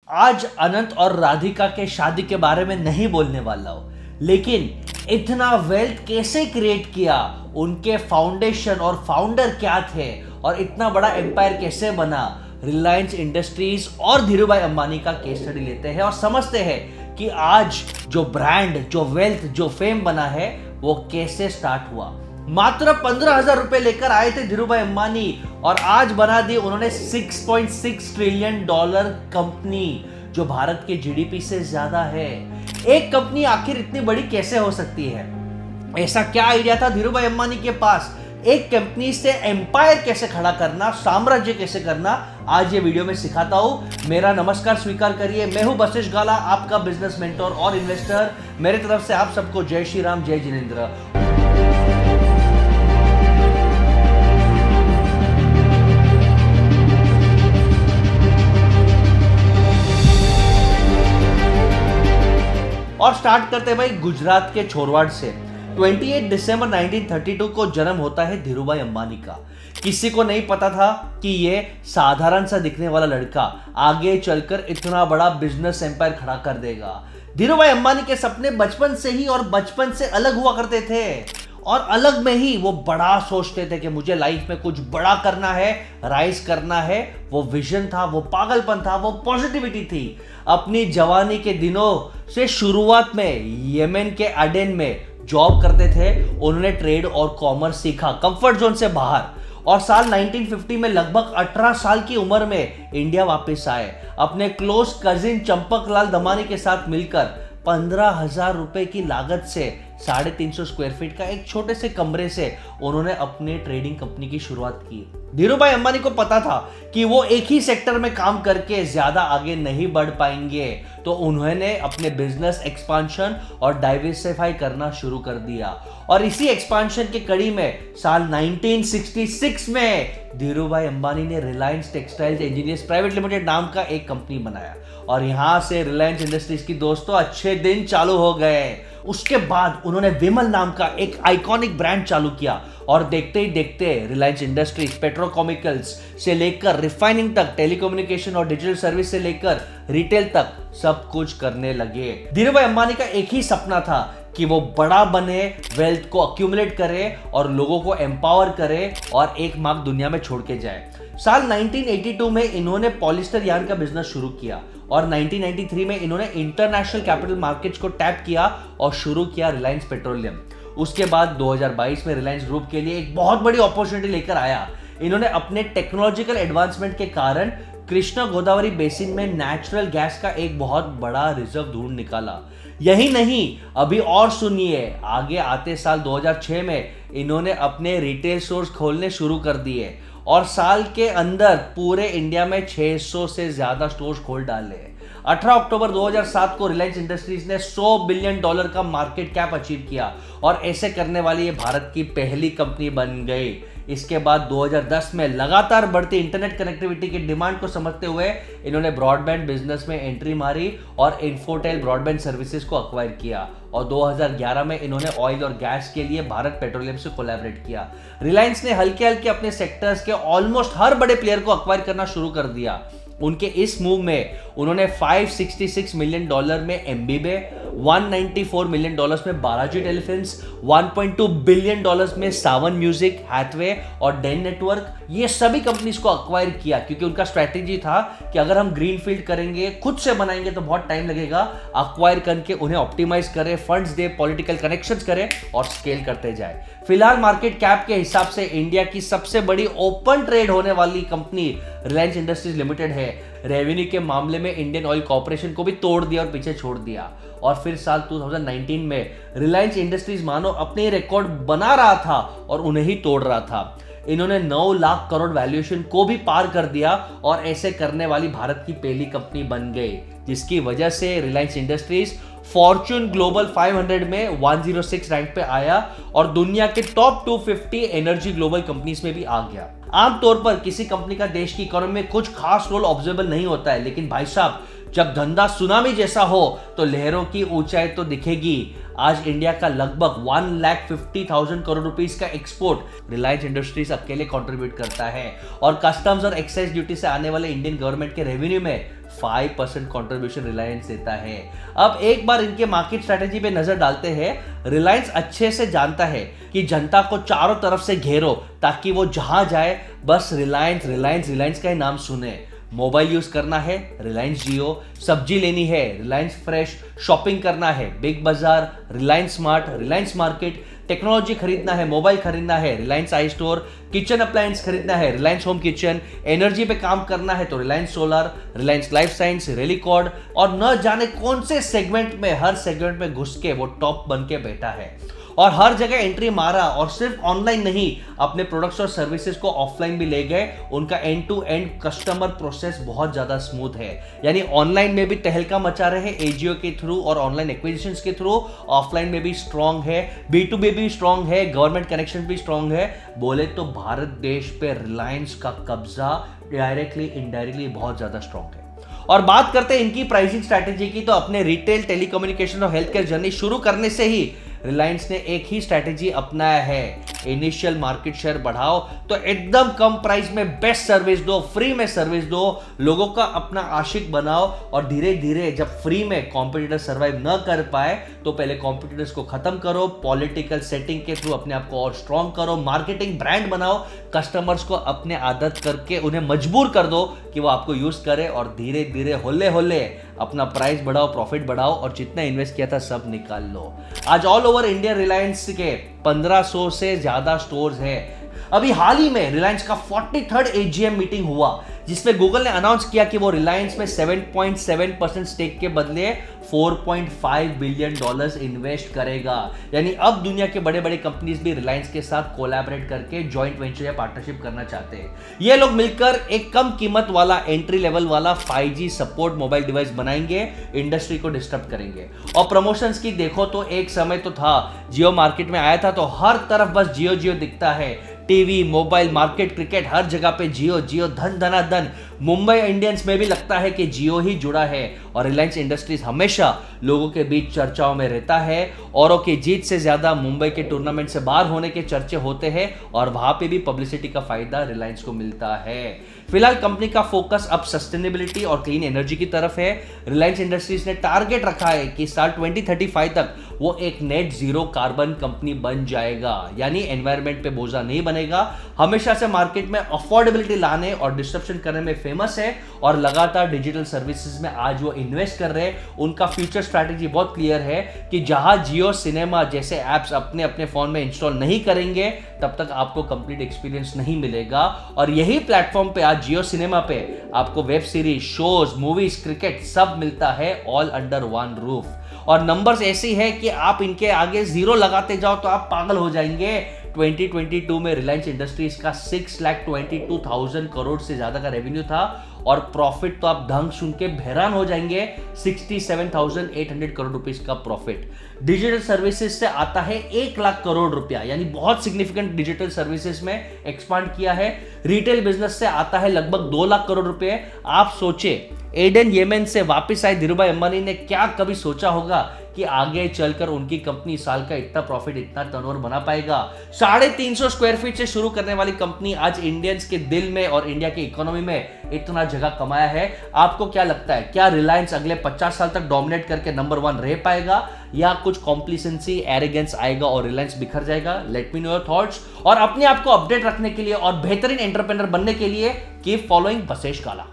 आज अनंत और राधिका के शादी के बारे में नहीं बोलने वाला हूं, लेकिन इतना वेल्थ कैसे क्रिएट किया, उनके फाउंडेशन और फाउंडर क्या थे और इतना बड़ा एम्पायर कैसे बना, रिलायंस इंडस्ट्रीज और धीरूभाई अंबानी का केस स्टडी लेते हैं और समझते हैं कि आज जो ब्रांड, जो वेल्थ, जो फेम बना है वो कैसे स्टार्ट हुआ। मात्र 15,000 रुपए लेकर आए थे धीरूभाई अंबानी और आज बना दी उन्होंने $6.6 ट्रिलियन कंपनी, जो भारत के जीडीपी से ज्यादा है। एक कंपनी आखिर इतनी बड़ी कैसे हो सकती है? ऐसा क्या आइडिया था धीरूभाई अंबानी के पास? एक कंपनी से एम्पायर कैसे खड़ा करना, साम्राज्य कैसे करना, आज ये वीडियो में सिखाता हूं। मेरा नमस्कार स्वीकार करिए, मैं हूं वशिष्ठ गाला, आपका बिजनेस मेंटोर और इन्वेस्टर। मेरे तरफ से आप सबको जय श्री राम, जय जिनेंद्र। और स्टार्ट करते हैं भाई गुजरात के छोरवाड़ से। 28 दिसंबर 1932 को जन्म होता है धीरूभाई अंबानी का। किसी को नहीं पता था कि ये साधारण सा दिखने वाला लड़का आगे चलकर इतना बड़ा बिजनेस एम्पायर खड़ा कर देगा। धीरूभाई अंबानी के सपने बचपन से ही और बचपन से अलग हुआ करते थे और अलग में ही वो बड़ा सोचते थे कि मुझे लाइफ में कुछ बड़ा करना है, राइज करना है। वो विजन था, वो पागलपन था, वो पॉजिटिविटी थी। अपनी जवानी के दिनों से शुरुआत में येमेन के अडेन में जॉब करते थे। उन्होंने ट्रेड और कॉमर्स सीखा कंफर्ट जोन से बाहर और साल 1950 में लगभग 18 साल की उम्र में इंडिया वापस आए। अपने क्लोज कजिन चंपकलाल दमानी के साथ मिलकर 15,000 रुपए की लागत से 350 स्क्वायर फीट का एक छोटे से कमरे से उन्होंने अपने ट्रेडिंग कंपनी की शुरुआत की। धीरूभाई अंबानी को पता था कि वो एक ही सेक्टर में काम करके ज्यादा आगे नहीं बढ़ पाएंगे, तो उन्होंने अपने बिजनेस एक्सपांशन और डाइवर्सिफाई करना शुरू कर दिया। और इसी एक्सपांशन के कड़ी में साल 1966 में धीरूभाई अंबानी ने Reliance textiles engineers private limited नाम का एक कंपनी बनाया और यहां से रिलायंस इंडस्ट्रीज की दोस्तों अच्छे दिन चालू हो गए। उसके बाद उन्होंने विमल नाम का एक आइकॉनिक ब्रांड चालू किया और देखते ही देखते रिलायंस इंडस्ट्रीज पेट्रोकेमिकल्स से लेकर रिफाइनिंग तक, टेलीकम्युनिकेशन और डिजिटल सर्विस से लेकर रिटेल तक सब कुछ करने लगे। धीरूभाई अंबानी का एक ही सपना था कि वो बड़ा बने, वेल्थ को अक्यूमुलेट करे और लोगों को एम्पावर करे और एक मार्क दुनिया में छोड़ के जाए। साल 1982 में इन्होंने पॉलिस्टर यार्न का बिजनेस शुरू किया और 1993 में इन्होंने इंटरनेशनल कैपिटल मार्केट्स को टैप किया और शुरू किया रिलायंस पेट्रोलियम। उसके बाद 2022 में रिलायंस ग्रुप के लिए एक बहुत बड़ी अपॉर्चुनिटी लेकर आया। इन्होंने अपने टेक्नोलॉजिकल एडवांसमेंट के कारण कृष्णा गोदावरी बेसिन में नेचुरल गैस का एक बहुत बड़ा रिजर्व ढूंढ निकाला। यही नहीं, अभी और सुनिए, आगे आते साल 2006 में इन्होंने अपने रिटेल स्टोर्स खोलने शुरू कर दिए और साल के अंदर पूरे इंडिया में 600 से ज्यादा स्टोर्स खोल डाले। 18 अक्टूबर 2007 को रिलायंस इंडस्ट्रीज ने $100 बिलियन का मार्केट कैप अचीव किया और ऐसे करने वाली ये भारत की पहली कंपनी बन गई। इसके बाद 2010 में लगातार बढ़ती इंटरनेट कनेक्टिविटी की डिमांड को समझते हुए इन्होंने ब्रॉडबैंड बिजनेस में एंट्री मारी और इन्फोटेल ब्रॉडबैंड सर्विसेज को अक्वायर किया और 2011 में इन्होंने ऑयल और गैस के लिए भारत पेट्रोलियम से कोलैबोरेट किया। रिलायंस ने हल्के हल्के अपने सेक्टर्स के ऑलमोस्ट हर बड़े प्लेयर को अक्वायर करना शुरू कर दिया। उनके इस मूव में उन्होंने $566 मिलियन में एमबीबे, $194 मिलियन में बालाजी टेलीफिल्म्स, $1.2 बिलियन में सावन म्यूजिक, हैथवे और डेन नेटवर्क, ये सभी कंपनीज को अक्वायर किया क्योंकि उनका स्ट्रैटेजी था कि अगर हम ग्रीनफील्ड करेंगे, खुद से बनाएंगे तो बहुत टाइम लगेगा। अक्वायर करके उन्हें ऑप्टिमाइज करें, फंड्स दे, पॉलिटिकल कनेक्शंस करें और स्केल करते जाए। फिलहाल मार्केट कैप के हिसाब से इंडिया की सबसे बड़ी ओपन ट्रेड होने वाली कंपनी रिलायंस इंडस्ट्रीज लिमिटेड है। रेवेन्यू के मामले में इंडियन ऑयल कॉर्पोरेशन को भी तोड़ दिया और पीछे छोड़ दिया। और फिर साल 2019 में रिलायंस इंडस्ट्रीज मानो अपने रिकॉर्ड बना रहा था और उन्हें ही तोड़ रहा था। इन्होंने 9 लाख करोड़ वैल्यूएशन को भी पार कर दिया और ऐसे करने वाली भारत की पहली कंपनी बन गई, जिसकी वजह से रिलायंस इंडस्ट्रीज फॉर्च्यून ग्लोबल 500 में 106 रैंक पे आया और दुनिया के टॉप 250 एनर्जी ग्लोबल कंपनीज में भी आ गया। आमतौर पर किसी कंपनी का देश की इकोनॉमी में कुछ खास रोल ऑब्जर्वेबल नहीं होता है, लेकिन भाई साहब जब धंधा सुनामी जैसा हो तो लहरों की ऊंचाई तो दिखेगी। आज इंडिया का लगभग 1,50,000 करोड़ रुपीस का एक्सपोर्ट रिलायंस इंडस्ट्रीज अकेले कंट्रीब्यूट करता है और कस्टम्स और एक्साइज ड्यूटी से आने वाले इंडियन गवर्नमेंट के रेवेन्यू में 5% कंट्रीब्यूशन रिलायंस देता है। अब एक बार इनके मार्केट स्ट्रेटेजी पे नजर डालते हैं। रिलायंस अच्छे से जानता है कि जनता को चारों तरफ से घेरो ताकि वो जहां जाए बस रिलायंस रिलायंस रिलायंस का ही नाम सुने। मोबाइल यूज करना है रिलायंस जियो, सब्जी लेनी है रिलायंस फ्रेश, शॉपिंग करना है बिग बाजार Reliance smart, Reliance market, technology खरीदना है, मोबाइल खरीदना है Reliance I store, kitchen appliance खरीदना है रिलायंस होम किचन, एनर्जी पे काम करना है तो Reliance solar, Reliance life science, Relicord, और न जाने कौन से सेगमेंट में, हर सेगमेंट में घुस के वो टॉप बन के बैठा है और हर जगह एंट्री मारा। और सिर्फ ऑनलाइन नहीं, अपने प्रोडक्ट्स और सर्विसेज को ऑफलाइन भी ले गए। उनका end to end customer process बहुत ज्यादा स्मूथ है, यानी ऑनलाइन में भी तहलका मचा रहे एजीओ के थ्रू और ऑनलाइन एक्विजिशंस के थ्रू, ऑफलाइन में भी स्ट्रांग है, B2B भी स्ट्रांग है, गवर्नमेंट कनेक्शन भी स्ट्रांग है। बोले तो भारत देश पे रिलायंस का कब्जा डायरेक्टली इनडायरेक्टली बहुत ज्यादा स्ट्रांग है। और बात करते हैं इनकी प्राइसिंग स्ट्रैटेजी की, तो अपने रिटेल, टेलीकम्युनिकेशन और हेल्थ केयर जर्नी शुरू करने से ही रिलायंस ने एक ही स्ट्रैटेजी अपनाया है, इनिशियल मार्केट शेयर बढ़ाओ तो एकदम कम प्राइस में बेस्ट सर्विस दो, फ्री में सर्विस दो, लोगों का अपना आशिक बनाओ और धीरे धीरे जब फ्री में कॉम्पिटिटर सर्वाइव न कर पाए तो पहले कॉम्पिटिटर्स को खत्म करो, पॉलिटिकल सेटिंग के थ्रू अपने आप को और स्ट्रॉन्ग करो, मार्केटिंग ब्रांड बनाओ, कस्टमर्स को अपने आदत करके उन्हें मजबूर कर दो कि वो आपको यूज करे और धीरे धीरे होले होले अपना प्राइस बढ़ाओ, प्रॉफिट बढ़ाओ और जितना इन्वेस्ट किया था सब निकाल लो। आज ऑल ओवर इंडिया रिलायंस के 1500 से ज्यादा स्टोर्स है। अभी हाल ही में रिलायंस का 43rd AGM मीटिंग हुआ जिसमें गूगल ने अनाउंस किया कि वो रिलायंस में 7.7% स्टेक के बदले $4.5 बिलियन इन्वेस्ट करेगा। यानी अब दुनिया के बड़े बड़े कंपनीज भी रिलायंस के साथ कोलैबोरेट करके जॉइंट वेंचर या पार्टनरशिप करना चाहते हैं। ये लोग मिलकर एक कम कीमत वाला, एंट्री लेवल वाला 5G सपोर्ट मोबाइल डिवाइस बनाएंगे, इंडस्ट्री को डिस्टर्ब करेंगे। और प्रमोशंस की देखो तो एक समय तो था, जियो मार्केट में आया था तो हर तरफ बस जियो जियो दिखता है, टीवी, मोबाइल, मार्केट, क्रिकेट, हर जगह पे जियो जियो, धन धना धन। मुंबई इंडियंस में भी लगता है कि जियो ही जुड़ा है और रिलायंस इंडस्ट्रीज हमेशा लोगों के बीच चर्चाओं में रहता है। औरों की जीत से ज्यादा मुंबई के टूर्नामेंट से बाहर होने के चर्चे होते हैं और वहां पे भी पब्लिसिटी का फायदा रिलायंस को मिलता है। फिलहाल कंपनी का फोकस अब सस्टेनेबिलिटी और क्लीन एनर्जी की तरफ है। रिलायंस इंडस्ट्रीज ने टारगेट रखा है कि साल 2035 तक वो एक नेट जीरो कार्बन कंपनी बन जाएगा, यानी एनवायरनमेंट पे बोझा नहीं बनेगा। हमेशा से मार्केट में अफोर्डेबिलिटी लाने और डिस्ट्रप्शन करने में फेमस है और लगातार डिजिटल सर्विसेज में आज वो इन्वेस्ट कर रहे हैं। उनका फ्यूचर स्ट्रैटेजी बहुत क्लियर है कि जहां जियो सिनेमा जैसे एप्स अपने अपने फोन में इंस्टॉल नहीं करेंगे तब तक आपको कंप्लीट एक्सपीरियंस नहीं मिलेगा। और यही प्लेटफॉर्म पे आज जियो सिनेमा पे आपको web series, shows, movies, cricket सब मिलता है ऑल अंडर वन रूफ। और नंबर्स ऐसी है कि आप इनके आगे जीरो लगाते जाओ तो आप पागल हो जाएंगे। 2022 में रिलायंस इंडस्ट्रीज का 6,22,000 करोड़ से ज्यादा का रेवेन्यू था और प्रॉफिट तो आप ढंग सुन के हैरान हो जाएंगे, 67,800 करोड़ रुपीस का प्रॉफिट। डिजिटल सर्विसेज से आता है 1 लाख करोड़ रुपया, यानी बहुत सिग्निफिकेंट डिजिटल सर्विसेज में एक्सपांड किया है। रिटेल बिजनेस से आता है लगभग 2 लाख करोड़ रुपए। आप सोचे एडन येमेन से वापस आए धीरूभाई अंबानी ने क्या कभी सोचा होगा कि आगे चलकर उनकी कंपनी साल का इतना प्रॉफिट, इतना टर्नओवर बना पाएगा। 350 स्क्वायर फीट से शुरू करने वाली कंपनी आज इंडियंस के दिल में और इंडिया की इकोनॉमी में इतना जगह कमाया है। आपको क्या लगता है, क्या रिलायंस अगले 50 साल तक डोमिनेट करके नंबर 1 रह पाएगा या कुछ कॉम्प्लिसेंसी, एरोगेंस आएगा और रिलायंस बिखर जाएगा? Let me know your thoughts. और अपने आप को अपडेट रखने के लिए और बेहतरीन एंटरप्रेन्योर बनने के लिए कीप फॉलोइंग वसेश काला।